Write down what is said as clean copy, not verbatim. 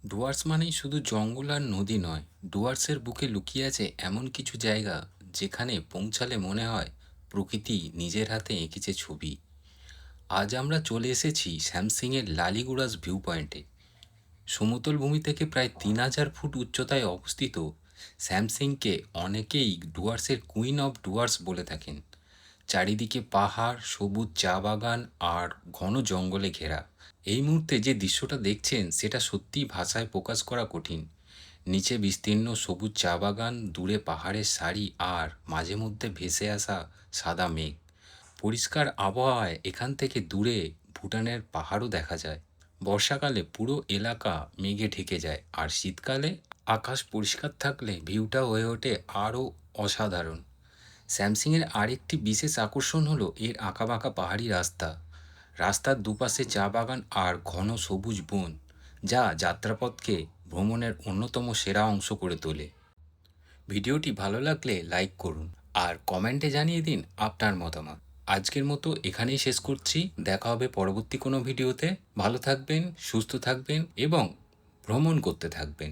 ডুয়ার্স মানেই শুধু জঙ্গল আর নদী নয়, ডুয়ার্সের বুকে লুকিয়ে আছে এমন কিছু জায়গা যেখানে পৌঁছালে মনে হয় প্রকৃতি নিজের হাতে এঁকেছে ছবি। আজ আমরা চলে এসেছি স্যামসিংয়ের লালিগুড়াস ভিউ পয়েন্টে। সমতল ভূমি থেকে প্রায় 3000 ফুট উচ্চতায় অবস্থিত স্যামসিংকে অনেকেই ডুয়ার্সের কুইন অফ ডুয়ার্স বলে থাকেন। চারিদিকে পাহাড়, সবুজ চা বাগান আর ঘন জঙ্গলে ঘেরা। এই মুহূর্তে যে দৃশ্যটা দেখছেন সেটা সত্যিই ভাষায় প্রকাশ করা কঠিন। নিচে বিস্তীর্ণ সবুজ চা বাগান, দূরে পাহাড়ের সারি আর মাঝে মধ্যে ভেসে আসা সাদা মেঘ। পরিষ্কার আবহাওয়ায় এখান থেকে দূরে ভুটানের পাহাড়ও দেখা যায়। বর্ষাকালে পুরো এলাকা মেঘে ঢেকে যায় আর শীতকালে আকাশ পরিষ্কার থাকলে ভিউটা হয়ে ওঠে আরও অসাধারণ। স্যামসিংয়ের আরেকটি বিশেষ আকর্ষণ হলো এর আঁকাবাঁকা পাহাড়ি রাস্তা। রাস্তার দুপাশে চা বাগান আর ঘন সবুজ বন, যা যাত্রাপথকে ভ্রমণের অন্যতম সেরা অংশ করে তোলে। ভিডিওটি ভালো লাগলে লাইক করুন আর কমেন্টে জানিয়ে দিন আপনার মতামত। আজকের মতো এখানেই শেষ করছি। দেখা হবে পরবর্তী কোনো ভিডিওতে। ভালো থাকবেন, সুস্থ থাকবেন এবং ভ্রমণ করতে থাকবেন।